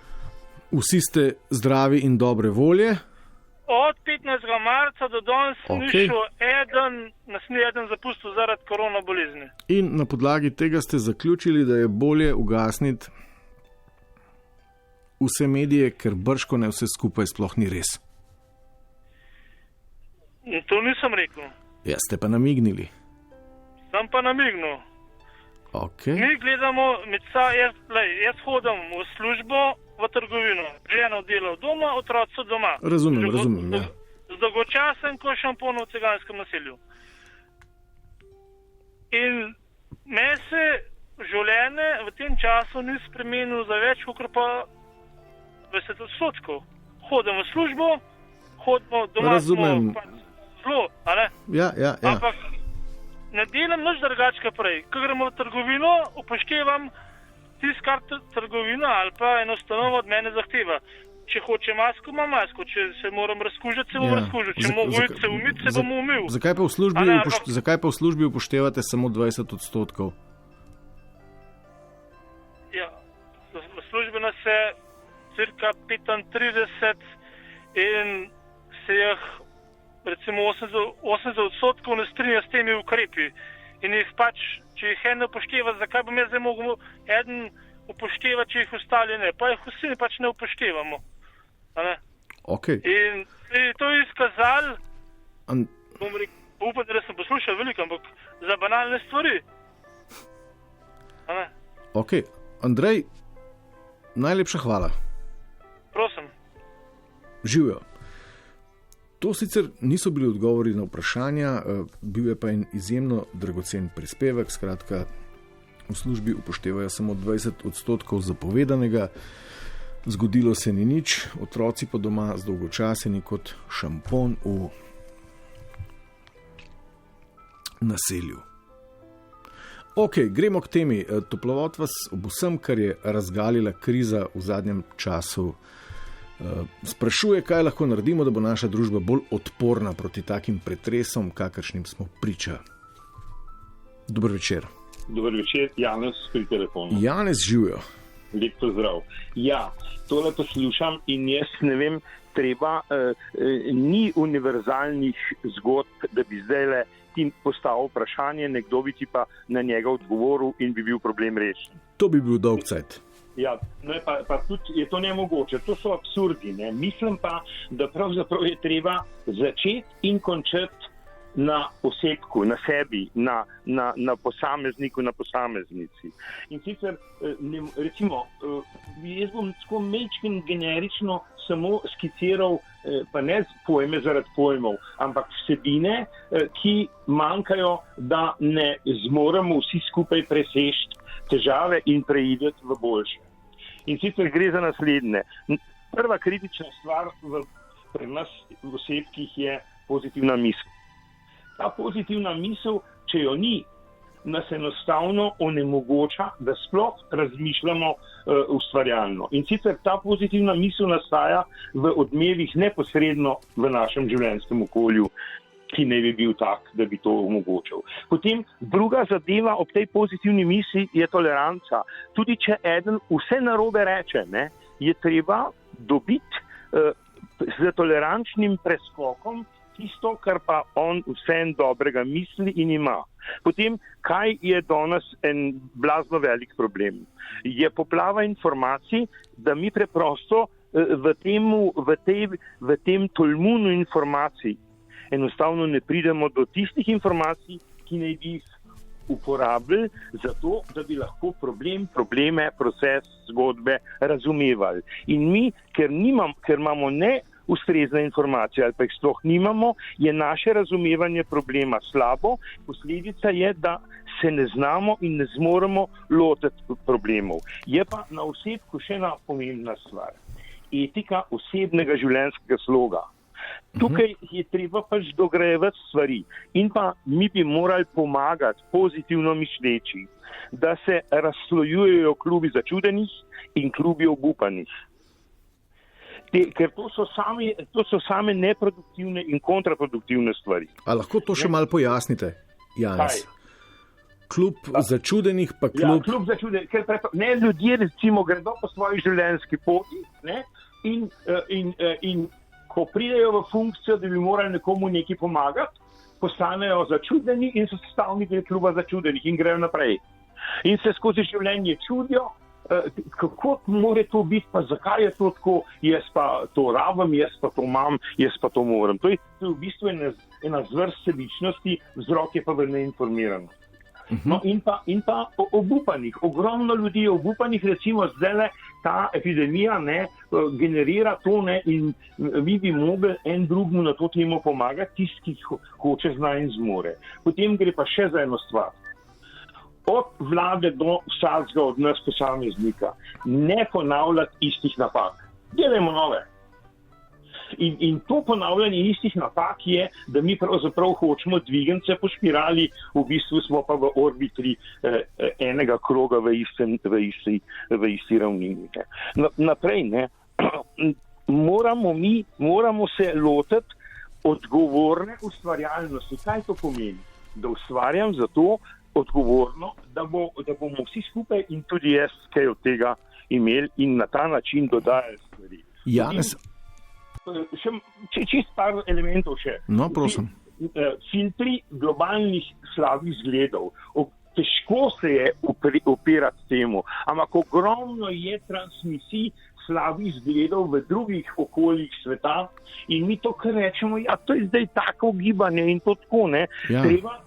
Vsi ste zdravi in dobre volje. Od 15. marca do danes ni šel nas ni eden zapustil zaradi korona bolezni. In na podlagi tega ste zaključili, da je bolje ugasniti vse medije, ker brško ne vse skupaj sploh ni res. To nisem rekel. Ja, ste pa namignili. Sem pa namignil. Okay. Mi gledamo, jaz hodim v službo, v trgovino. Žena dela doma, otroci doma. Razumem, ja. Z dolgočasen, ko šampon v ciganskem naselju. In me se življenje v tem času ni spremenil za več, kot pa 20%. Hodim v službo, hodimo doma. Razumem. Zelo, a ne? Ja. Ampak ne delam nič drugače prej. Ko gremo v trgovino, upoštevam tisto, kar trgovina ali pa eno ustanova od mene zahteva. Če hoče masko, ima masko. Če se moram razkužiti, se bom razkužil. Če moram se umiti, se bom umil. Zakaj pa v službi upoštevate samo 20%? Ja, v službi nas je cirka 35 in se jih recimo 80% ne strinja s temi ukrepi. In jih pač, če jih en ne upošteva, zakaj bom jaz zdaj mogel eden upoštevati, če jih ostali ne? Pa jih vsi pač ne upoštevamo. Okay. In to je izkazali, bom rekel, upam, da sem poslušal veliko, ampak za banalne stvari. Ok, Andrej, najlepša hvala. Prosim. Živijo. To sicer niso bili odgovori na vprašanja, bil je pa en izjemno dragocen prispevek, skratka, v službi upoštevajo samo 20% zapovedanega, zgodilo se ni nič, otroci pa doma zdolgočaseni kot šampon v naselju. Ok, gremo k temi. Toplovod vas ob vsem, kar je razgalila kriza v zadnjem času, sprašuje, kaj lahko naredimo, da bo naša družba bolj odporna proti takim pretresom, kakršnim smo priča. Dober večer. Dober večer, Janez pri telefonu. Janez, živijo. Lep pozdrav. Ja, tole poslušam in jaz ne vem, treba, ni univerzalnih zgodb, da bi zdajle ti postavil vprašanje, nekdo bi ti pa na njega odgovoril in bi bil problem rešen. To bi bil dolg cajt. Ja, no pa tudi je to nemogoče, to so absurdi, ne? Mislim pa, da pravzaprav je treba začeti in končati na osebku, na sebi, na posamezniku, na posameznici. In sicer, recimo, jaz bom tako mečkin generično samo skiciral, pa ne pojme zaradi pojmov, ampak vsebine, ki manjkajo, da ne zmoremo vsi skupaj preseči težave in preideti v boljše. In sicer gre za naslednje. Prva kritična stvar pri nas v osebkih je pozitivna misel. Ta pozitivna misel, če jo ni, nas enostavno onemogoča, da sploh razmišljamo ustvarjalno. In sicer ta pozitivna misel nastaja v odmevih neposredno v našem življenjskem okolju, ki ne bi bil tak, da bi to omogočil. Potem druga zadeva ob tej pozitivni misli je toleranca. Tudi če eden vse narobe reče, ne, je treba dobiti z tolerančnim preskokom tisto, kar pa on vsem dobrega misli in ima. Potem, kaj je danes en blazno velik problem? Je poplava informacij, da mi preprosto v tem tolmunu informacij enostavno ne pridemo do tistih informacij, ki naj bi jih uporabili za to, da bi lahko probleme, proces, zgodbe razumevali. In mi, ker imamo ustrezne informacije ali pa jih sploh nimamo, je naše razumevanje problema slabo. Posledica je, da se ne znamo in ne zmoremo lotiti problemov. Je pa na osebku še ena pomembna stvar. Etika osebnega življenjskega sloga. Tukaj je treba pač dograjevati stvari in pa mi bi morali pomagati pozitivno mišlječi, da se razslojujejo klubi začudenih in klubi obupanih. ker to so same neproduktivne in kontraproduktivne stvari. A lahko to še malo pojasnite, Janez? Klub začudenih, pa klub... Ja, klub začudenih, ker ljudje recimo gredo po svoji življenjski poti, ne, in ko pridejo v funkcijo, da bi morali nekomu nekaj pomagati, postanejo začudeni in so sestavni del kluba začudenih in grejo naprej. In se skozi življenje čudijo, kako more to biti, pa zakaj je to tako, jaz pa to rabim, jaz pa to imam, jaz pa to moram. To je v bistvu ena zvrst sebičnosti, vzrok je pa v neinformiranosti. No, in pa obupanih, ogromno ljudi je obupanih, recimo zdaj ta epidemija generira to in mi bi mogli en drugmu na to temo pomagati, tisti, ki hoče, zna in zmore. Potem gre pa še za eno stvar. Od vlade do vsakega od nas posameznika ne ponavljati istih napak. Delajmo nove. In to ponavljanje istih napak je, da mi pravzaprav hočemo dvigence po spirali, v bistvu smo pa v orbitri enega kroga v isti ravnini. Naprej, moramo se lotiti odgovorne ustvarjalnosti. Kaj to pomeni? Da ustvarjam zato odgovorno, da bomo vsi skupaj in tudi jaz kaj od tega imeli in na ta način dodajali stvari. Janez... Čist par elementov še. No, prosim. Filtri globalnih slabih zgledov. Težko se je upirati temu, ampak ogromno je transmisij slabih zgledov v drugih okoljih sveta in mi to, kar rečemo, ja, to je zdaj tako gibanje in to tako, ne. Ja. Treba,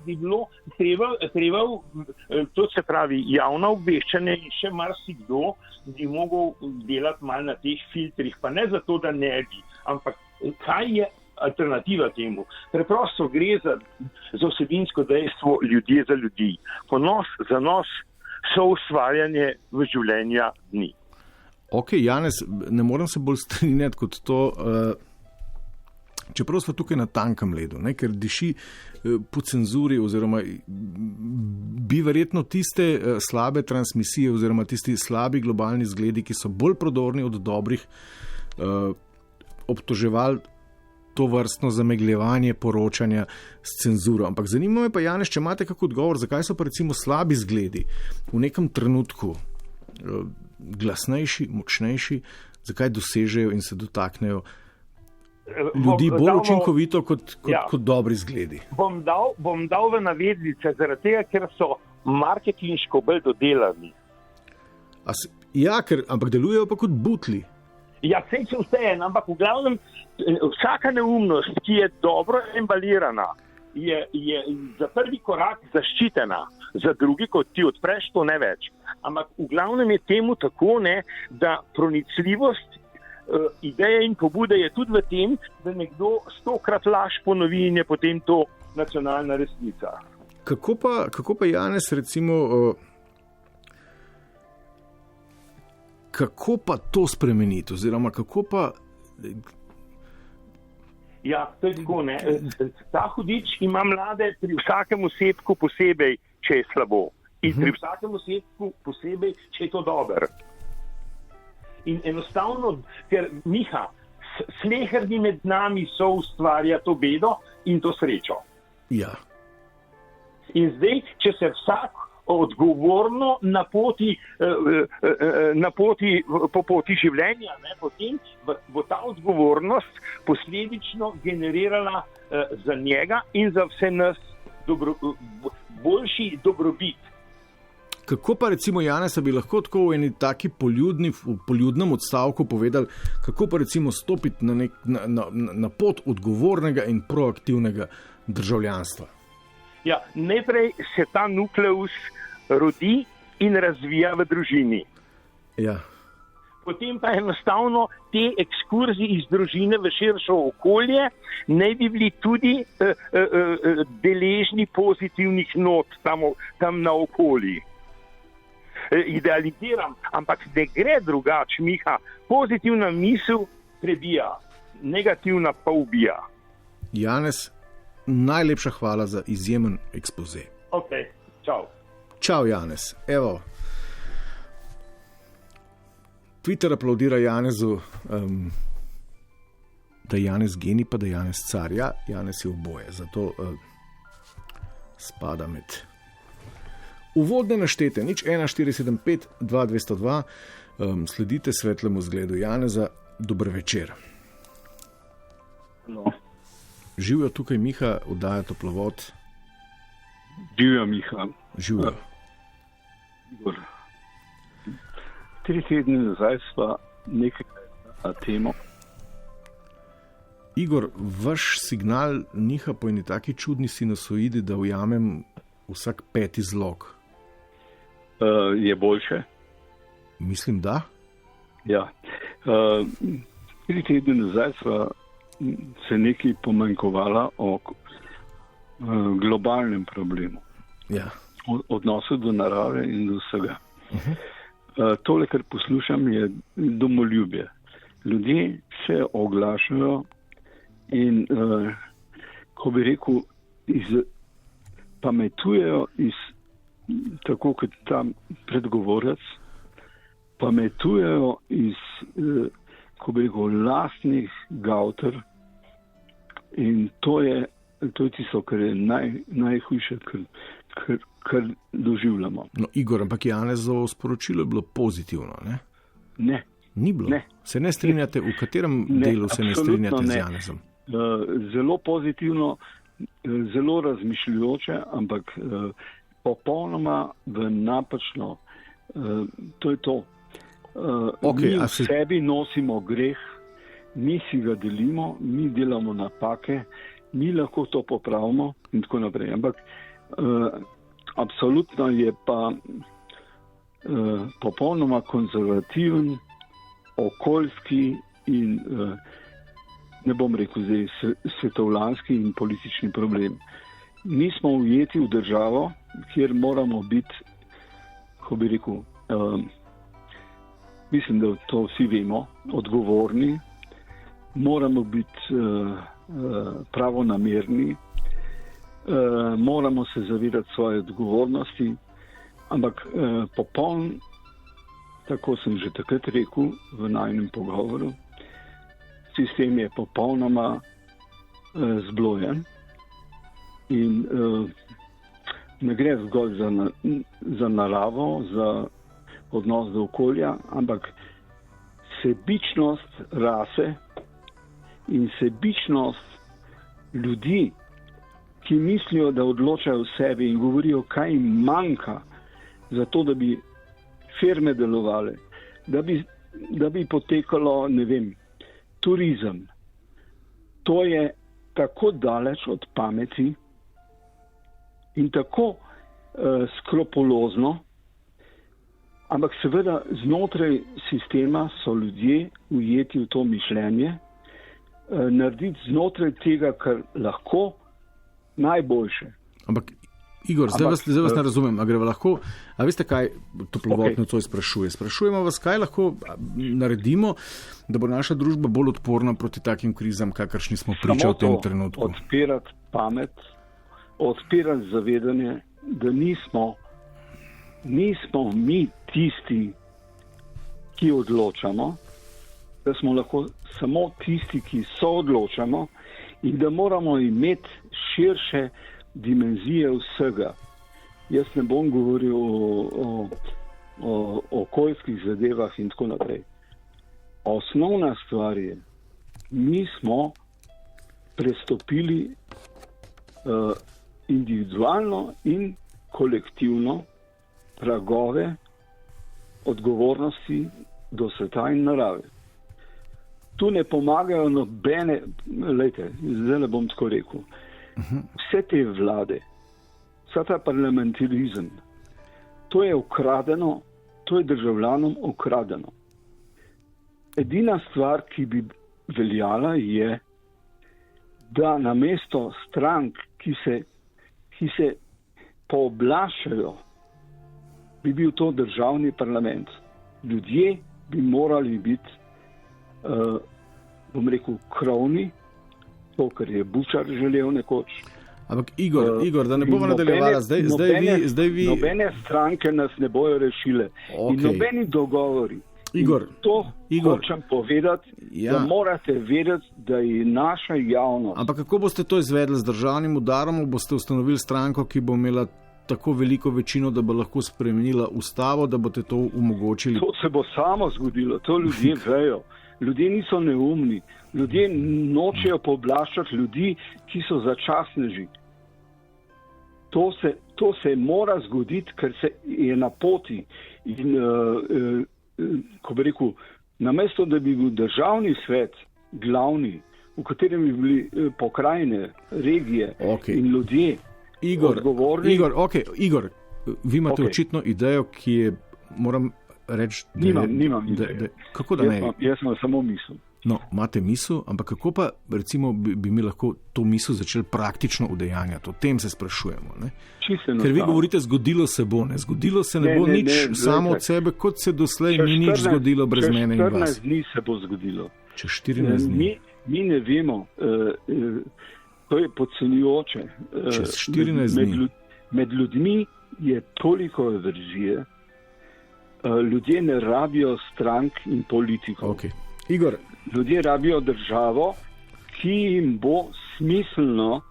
to se pravi javno obveščanje in še marsikdo bi mogel delati malo na teh filtrih, pa ne zato, da ne bi, ampak kaj je alternativa temu? Preprosto gre za vsebinsko dejstvo ljudje za ljudi. Ponos za nos, soustvarjanje v življenja dni. Ok, Janez, ne morem se bolj strinjati kot to, čeprav smo tukaj na tankem ledu, ne, ker diši po cenzuri oziroma bi verjetno tiste slabe transmisije oziroma tisti slabi globalni zgledi, ki so bolj prodorni od dobrih, obtoževali to vrstno zamegljevanje poročanja s cenzuro. Ampak zanima me pa, Janez, če imate kak odgovor, zakaj so pa recimo slabi zgledi v nekem trenutku glasnejši, močnejši, zakaj dosežejo in se dotaknejo ljudi bolj učinkovito kot dobri zgledi. Bom dal v navednice, zaradi tega, ker so marketinško bolj dodelani. Ampak delujejo pa kot butli. Ja, vse je, ampak v glavnem vsaka neumnost, ki je dobro embalirana, je za prvi korak zaščitena, za drugi, kot ti odpreš, to ne več. Ampak v glavnem je temu tako, da pronicljivost ideje in pobude je tudi v tem, da nekdo 100-krat laž ponovi in je potem to nacionalna resnica. Kako pa Janez, recimo, kako pa to spremeniti, oziroma kako pa... Ja, to je tako, ne. Ta hudič ima mlade pri vsakem osebku posebej, če je slabo. In pri vsakem osebku posebej, če je to dober. In enostavno, ker Miha, sleherni med nami so ustvarja to bedo in to srečo. Ja. In zdaj, če se vsak odgovorno na poti po poti življenja, potem bo ta odgovornost posledično generirala za njega in za vse nas boljši dobrobit. Kako pa recimo, Janez, bi lahko tako v eni taki poljudnem odstavku povedali, kako pa recimo stopiti na pot odgovornega in proaktivnega državljanstva? Ja, najprej se ta nukleus rodi in razvija v družini. Ja. Potem pa enostavno te ekskurzije iz družine v širšo okolje naj bi bili tudi deležni pozitivnih not tam na okolji. Idealiziram, ampak ne gre drugače, Miha. Pozitivna misel prebija, negativna pa ubija. Janez, najlepša hvala za izjemen ekspoze. Ok, čau. Čau, Janez. Evo, Twitter aplaudira Janezu, da je Janez genij, pa da je Janez car. Ja, Janez je oboje, zato spada med uvodne naštete. Nič 1475 2202, sledite svetlemu zgledu Janeza. Dober večer. No. Živijo tukaj Miha, oddaja Toplovod. Živijo Miha. Živijo. Igor. 3 tedne nazaj sva nekaj na temo. Igor, vaš signal niha po eni taki čudni sinusoidi, da ujamem vsak 5. zlog. Je boljše? Mislim, da. Ja. 3 tedne nazaj sva se nekaj pomanjkovala o globalnem problemu. Ja. Odnosu do narave in do vsega. Tole, kar poslušam, je domoljubje. Ljudje se oglašajo in, ko bi rekel, pametujejo tako kot tam predgovorec, pametujejo iz, ko bi rekel, lastnih gavter in to je tisto, kar je najhujše, kar doživljamo. No, Igor, ampak Janezovo sporočilo je bilo pozitivno, ne? Ne. Ni bilo? Ne. Se ne strinjate, v katerem delu se ne strinjate z Janezom? Zelo pozitivno, zelo razmišljujoče, ampak popolnoma v napačno. To je to. Mi v sebi nosimo greh, mi si ga delimo, mi delamo napake, mi lahko to popravimo in tako naprej. Ampak absolutno je pa popolnoma konzervativen, okoljski in ne bom rekel zdaj svetovljanski in politični problem. Mi smo ujeti v državo, kjer moramo biti, ko bi rekel, mislim, da to vsi vemo, odgovorni, moramo biti pravonamerni, moramo se zavedati svoje odgovornosti, ampak popoln, tako sem že takrat rekel v najnem pogovoru, sistem je popolnoma zblojen in ne gre zgolj za naravo, za odnos do okolja, ampak sebičnost rase in sebičnost ljudi, ki mislijo, da odločajo v sebi in govorijo, kaj jim manjka za to, da bi firme delovale, da bi potekalo, ne vem, turizem. To je tako daleč od pameti in tako skrupulozno, ampak seveda znotraj sistema so ljudje ujeti v to mišljenje, narediti znotraj tega, kar lahko, najboljše. Ampak Igor, zdaj vas ne razumem, a greva lahko, a veste kaj Toplovod nocoj sprašuje? Sprašujemo vas, kaj lahko naredimo, da bo naša družba bolj odporna proti takim krizam, kakršni smo priča v tem trenutku. Odpirati pamet, odpirati zavedanje, da nismo mi tisti, ki odločamo, da smo lahko samo tisti, ki soodločamo in da moramo imeti širše dimenzije vsega. Jaz ne bom govoril o okoljskih zadevah in tako naprej. Osnovna stvar je, mi smo prestopili individualno in kolektivno pragove odgovornosti do sveta in narave. Tu ne pomagajo nobene, lejte, zdaj ne bom tako rekel, vse te vlade, vsa ta parlamentarizem, to je ukradeno, to je državljanom ukradeno. Edina stvar, ki bi veljala, je, da namesto strank, ki se pooblašajo, bi bil to državni parlament. Ljudje bi morali biti, bom rekel, krovni, to, kar je Bučar želel nekoč. Ampak Igor, da ne bomo nadaljevala, zdaj vi... Nobene stranke nas ne bojo rešile. In nobeni dogovori Igor, hočem povedati, da morate vedeti, da je naša javnost. Ampak kako boste to izvedli? Z državnim udarom boste ustanovili stranko, ki bo imela tako veliko večino, da bo lahko spremenila ustavo, da boste to omogočili? To se bo samo zgodilo, to ljudje vejo. Ljudje niso neumni, ljudje nočejo pooblaščati ljudi, ki so začasneži. To se mora zgoditi, ker se je na poti. In, ko bi rekel, namesto da bi bil državni svet glavni, v katerem bi bili pokrajine, regije in ljudje odgovorni. Igor, vi imate očitno idejo, ki je, moram reči, da nimam ideje. Kako da ne? Jaz imam samo misel. No, imate misel, ampak kako pa recimo bi mi lahko to misel začeli praktično udejanjati? O tem se sprašujemo. Ne? Ker vi govorite, zgodilo se bo. Ne? Zgodilo se ne bo nič samo od sebe, kot se doslej ni nič zgodilo brez mene in vas. Čez 14 dni se bo zgodilo. Čez 14 dni. Mi ne vemo, to je podcenjujoče. Čez 14 dni. Med ljudmi je toliko averzije, ljudje ne rabijo strank in politikov. Okay. Igor. Ljudje rabijo državo, ki jim bo smiselno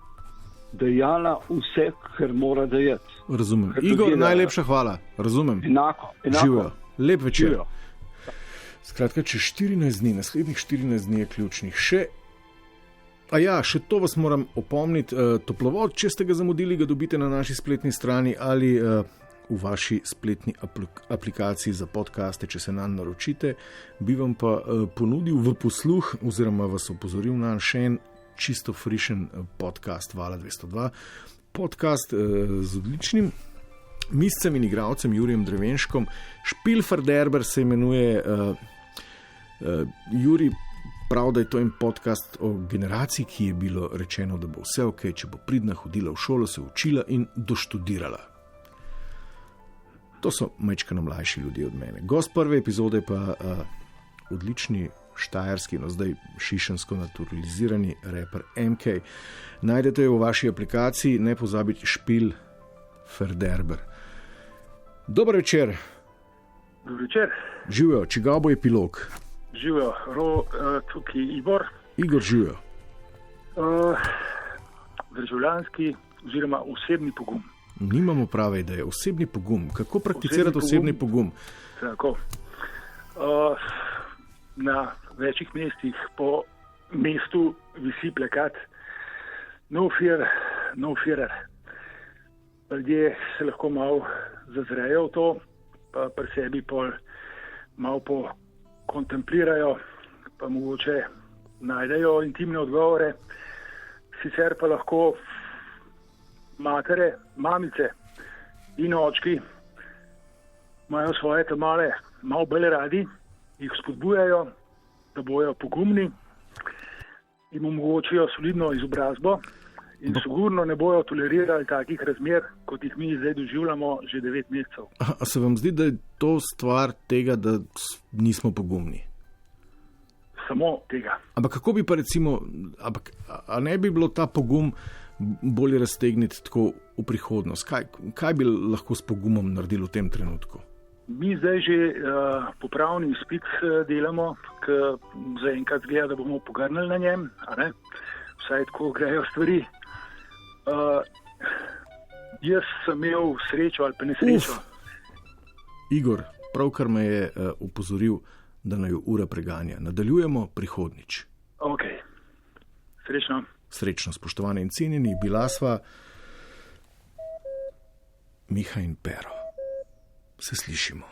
dejala vse, kar mora dejati. Razumem. Igor, najlepša hvala. Razumem. Enako. Živijo. Lep večer. Živijo. Skratka, čez 14 dni, naslednjih 14 dni je ključnih. Še to vas moram opomniti. Toplovod, če ste ga zamudili, ga dobite na naši spletni strani ali v vaši spletni aplikaciji za podcaste, če se nam naročite. Bi vam pa ponudil v posluh oziroma vas opozoril na še en čisto frišen podcast Vala 202. Podcast z odličnim miscem in igralcem Jurijem Drevenškom. Spielverderber se imenuje. Juri prav, da je to en podcast o generaciji, ki je bilo rečeno, da bo vse ok, če bo pridna hodila v šolo, se učila in doštudirala. To so majčkano mlajši ljudje od mene. Gost prve epizode pa odlični štajerski, no zdaj šišensko naturalizirani reper MK. Najdete jo v vaši aplikaciji, ne pozabite Spielverderber. Dober večer. Dober večer. Živijo, čigav bo epilog? Živijo, tukaj Igor. Igor, živijo. Državljanski oziroma osebni pogum. Nimamo prave ideje. Osebni pogum. Kako prakticirati osebni pogum? Tako. Na večjih mestih po mestu visi plakat No fear, no fearer. Ljudje se lahko malo zazrejo v to, pa pri sebi malo pokontemplirajo, pa mogoče najdejo intimne odgovore. Sicer pa lahko matere, mamice in očki imajo svoje tamale malo bolj radi, jih spodbujajo, da bojo pogumni, jim omogočijo solidno izobrazbo in sigurno ne bojo tolerirali takih razmer, kot jih mi zdaj doživljamo že 9 mesecev. A se vam zdi, da je to stvar tega, da nismo pogumni? Samo tega. Ampak kako bi pa recimo, a ne bi bilo ta pogum bolje raztegniti tako v prihodnost? Kaj bi lahko s pogumom naredili v tem trenutku? Mi zdaj že popravni izpit delamo, ker zaenkrat zgleda, da bomo pogrnili na njem, a ne? Vsaj tako grejo stvari. Jaz sem imel srečo ali pa nesrečo. Igor, pravkar me je opozoril, da naj ura preganja. Nadaljujemo prihodnič. Ok, srečno. Srečno, spoštovane in cenjeni, bila sva Miha in Pero. Se slišimo.